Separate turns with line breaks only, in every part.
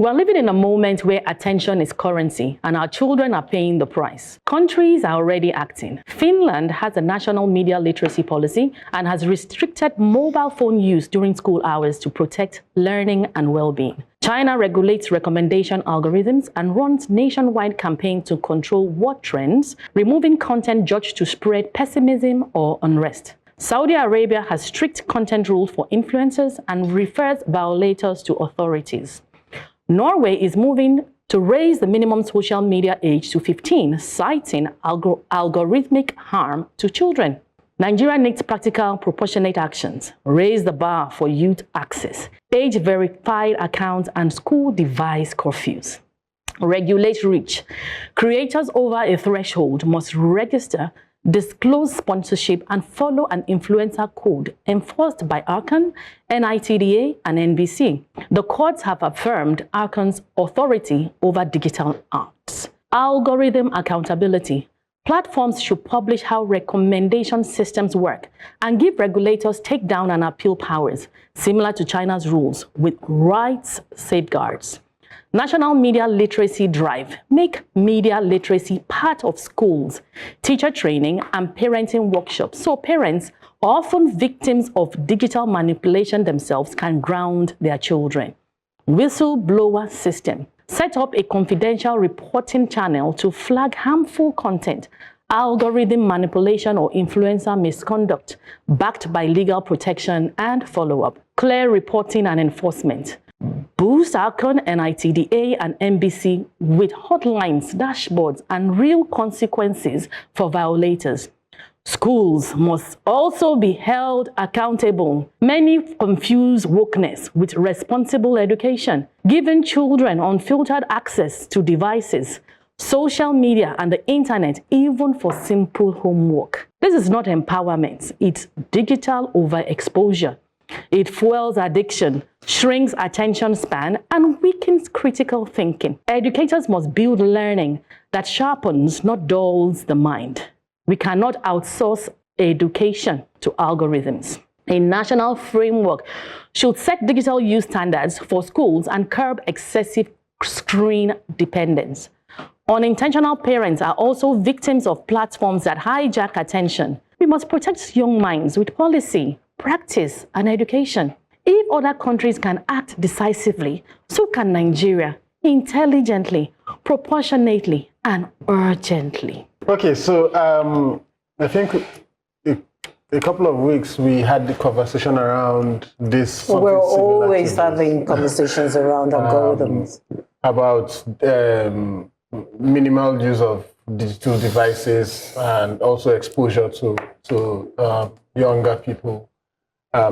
We're living in a moment where attention is currency and our children are paying the price. Countries are already acting. Finland has a national media literacy policy and has restricted mobile phone use during school hours to protect learning and well-being. China regulates recommendation algorithms and runs nationwide campaigns to control what trends, removing content judged to spread pessimism or unrest. Saudi Arabia has strict content rules for influencers and refers violators to authorities. Norway is moving to raise the minimum social media age to 15, citing algorithmic harm to children. Nigeria needs practical, proportionate actions. Raise the bar for youth access, age-verified accounts, and school device curfews. Regulate reach. Creators over a threshold must register, disclose sponsorship, and follow an influencer code enforced by Arcan, NITDA, and NBC. The courts have affirmed Arcan's authority over digital arts. Algorithm accountability. Platforms should publish how recommendation systems work and give regulators takedown and appeal powers, similar to China's rules, with rights safeguards. National Media Literacy Drive. Make media literacy part of schools, teacher training, and parenting workshops so parents, often victims of digital manipulation themselves, can ground their children. Whistleblower system. Set up a confidential reporting channel to flag harmful content, algorithm manipulation, or influencer misconduct, backed by legal protection and follow-up. Clear reporting and enforcement. Boost Arcan, NITDA, and NBC with hotlines, dashboards, and real consequences for violators. Schools must also be held accountable. Many confuse wokeness with responsible education, giving children unfiltered access to devices, social media, and the internet, even for simple homework. This is not empowerment, it's digital overexposure. It fuels addiction, shrinks attention span, and weakens critical thinking. Educators must build learning that sharpens, not dulls, the mind. We cannot outsource education to algorithms. A national framework should set digital use standards for schools and curb excessive screen dependence. Unintentional parents are also victims of platforms that hijack attention. We must protect young minds with policy, practice, and education. If other countries can act decisively, so can Nigeria, intelligently, proportionately, and urgently.
Okay, so I think a couple of weeks we had the conversation around this.
We're always having conversations around algorithms.
About minimal use of digital devices and also exposure to younger people.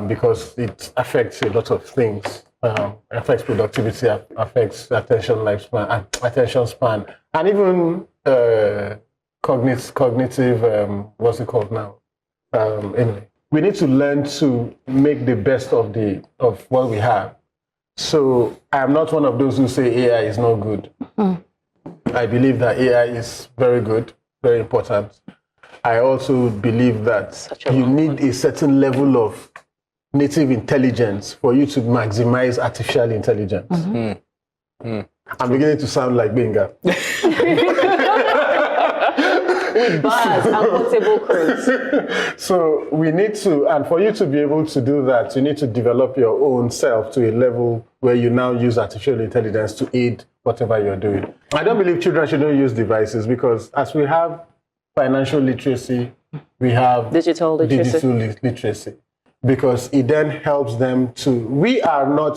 Because it affects a lot of things. Affects productivity, affects attention span, and even cognitive. What's it called now? Anyway, we need to learn to make the best of what we have. So I am not one of those who say AI is not good. I believe that AI is very good, very important. I also believe that you need a certain level of native intelligence for you to maximize artificial intelligence. I'm beginning to sound like Benga.
With bars and portable crates.
So we need to, and for you to be able to do that, you need to develop your own self to a level where you now use artificial intelligence to aid whatever you're doing. I don't believe children shouldn't use devices because as we have financial literacy, we have digital literacy. Because it then helps them to,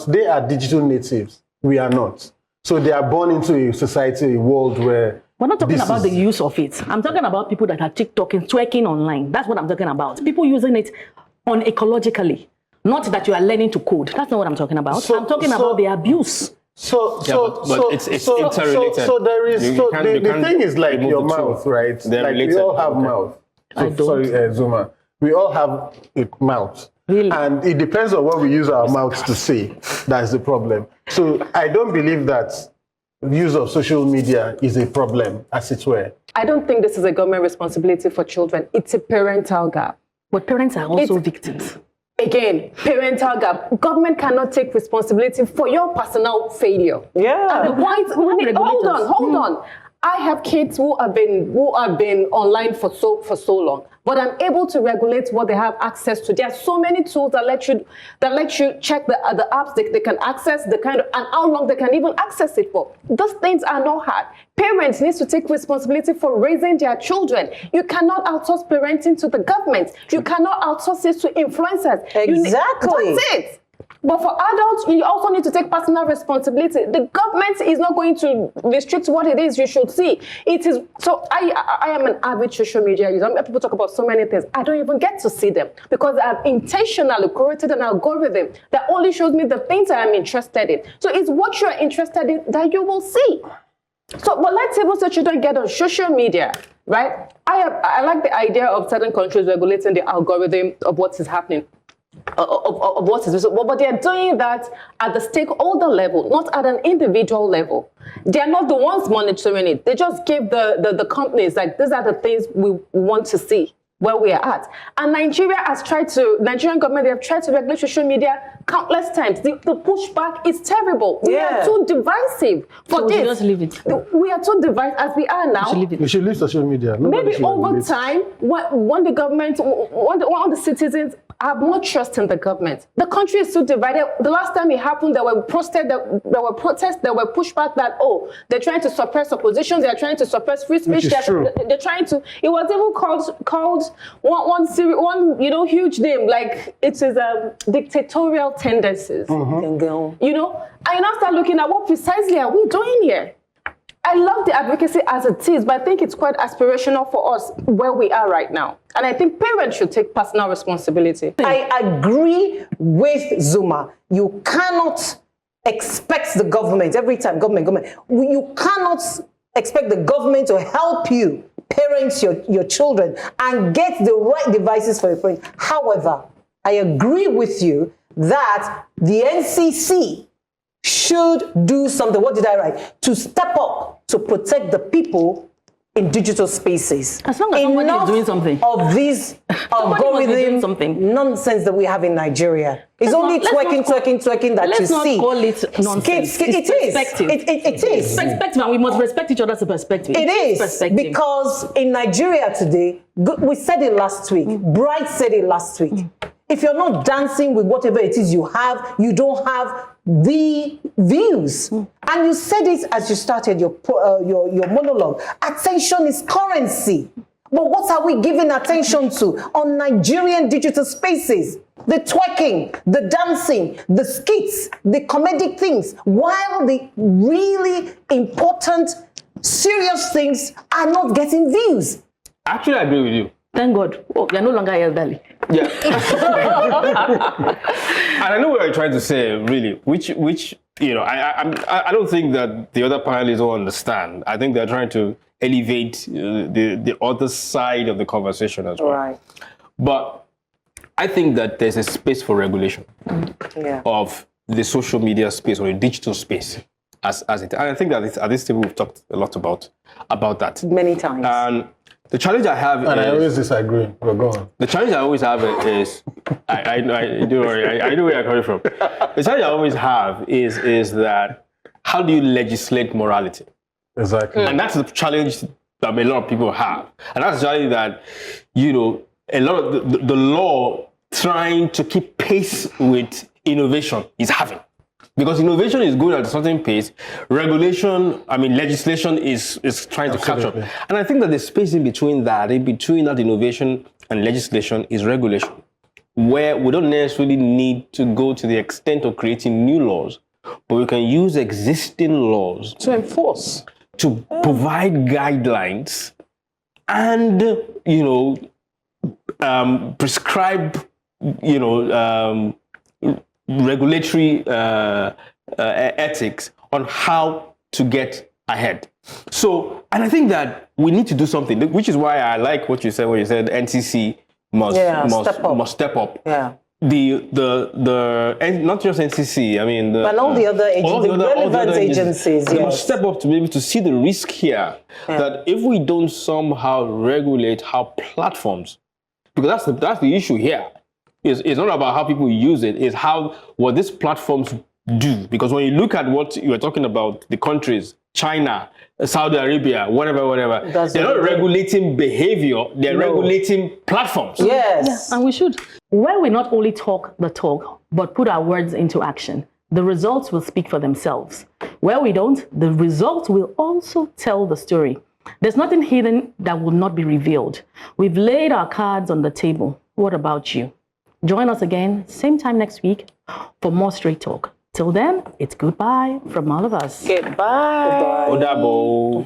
they are digital natives, we are not. So they are born into a society, a world where...
We're not talking about the use of it. I'm talking about people that are TikToking, twerking online. That's what I'm talking about. People using it ecologically. Not that you are learning to code. That's not what I'm talking about. I'm talking about the abuse.
It's interrelated. So there is, the thing is like your mouth, right? Like we all have mouth. Zuma. We all have a mouth.
Really?
And it depends on what we use our mouths to say. That's the problem. So I don't believe that use of social media is a problem, as it were.
I don't think this is a government responsibility for children. It's a parental gap.
But parents are also victims.
It again, parental gap. Government cannot take responsibility for your personal failure.
Yeah.
At the point, hold on. I have kids who have been online for so long, but I'm able to regulate what they have access to. There are so many tools that let you check the apps they can access, the kind of, and how long they can even access it for. Those things are not hard. Parents need to take responsibility for raising their children. You cannot outsource parenting to the government. You cannot outsource it to influencers.
Exactly.
That's it. But for adults, you also need to take personal responsibility. The government is not going to restrict what it is you should see. It is so. I am an avid social media user. People talk about so many things. I don't even get to see them because I've intentionally created an algorithm that only shows me the things I am interested in. So it's what you're interested in that you will see. So, but let's say most of children get on social media, right? I like the idea of certain countries regulating the algorithm of what is happening. Of what is visible, but they are doing that at the stakeholder level, not at an individual level. They are not the ones monitoring it. They just give the companies, like, these are the things we want to see where we are at. And Nigerian government, they have tried to regulate social media countless times. The pushback is terrible. We are too divisive for this.
We should just leave it.
We are too divisive as we are now.
We should leave social media.
Maybe over time, when the government, when the citizens have more trust in the government. The country is so divided. The last time it happened, there were protests, there were pushback that, they're trying to suppress opposition, they're trying to suppress free speech. They're trying to. It was even called one huge name, like it is dictatorial tendencies.
Mm-hmm.
You know, I now start looking at what precisely are we doing here. I love the advocacy as it is, but I think it's quite aspirational for us where we are right now. And I think parents should take personal responsibility.
I agree with Zuma. You cannot expect the government, every time, government. You cannot expect the government to help you parent your children and get the right devices for your parents. However, I agree with you that the NCC should do something. What did I write? To step up to protect the people in digital spaces.
As long as somebody is doing something.
Of these algorithm nonsense that we have in Nigeria. It's only twerking that you see.
Let's not call it nonsense.
It is.
Perspective.
It is.
Perspective, and we must respect each other's perspective.
It is.
Perspective.
Because in Nigeria today, we said it last week, Bright said it last week. If you're not dancing with whatever it is you have, you don't have the views. And you said it as you started your monologue. Attention is currency. But what are we giving attention to on Nigerian digital spaces? The twerking, the dancing, the skits, the comedic things, while the really important, serious things are not getting views.
Actually, I agree with you.
Thank God. You're no longer elderly.
Yeah. And I know what you're trying to say, really, which I don't think that the other panelists will understand. I think they're trying to elevate the other side of the conversation as well.
Right.
But I think that there's a space for regulation of the social media space or the digital space as it. And I think that at this table we've talked a lot about that.
Many times.
And the challenge I have
I always disagree, but go on.
The challenge I always have is, I know where you're coming from. The challenge I always have is that how do you legislate morality?
Exactly.
And that's the challenge that a lot of people have. And that's the challenge that, a lot of the law trying to keep pace with innovation is having. Because innovation is going at a certain pace, legislation is trying to catch up. And I think that the space in between that innovation and legislation is regulation, where we don't necessarily need to go to the extent of creating new laws, but we can use existing laws
to enforce,
to provide guidelines and, prescribe, regulatory ethics on how to get ahead. So, and I think that we need to do something, which is why I like what you said when you said NCC must step up.
Yeah.
The not just NCC,
but all the other relevant agencies.
They must step up to be able to see the risk here that if we don't somehow regulate how platforms, because that's the issue here. It's not about how people use it. It's what these platforms do. Because when you look at what you are talking about, the countries, China, Saudi Arabia, whatever, they're not regulating behavior, they're regulating platforms.
Yes.
And we should. Where we not only talk the talk, but put our words into action, the results will speak for themselves. Where we don't, the results will also tell the story. There's nothing hidden that will not be revealed. We've laid our cards on the table. What about you? Join us again, same time next week, for more Straight Talk. Till then, it's goodbye from all of us.
Goodbye.
Odabo.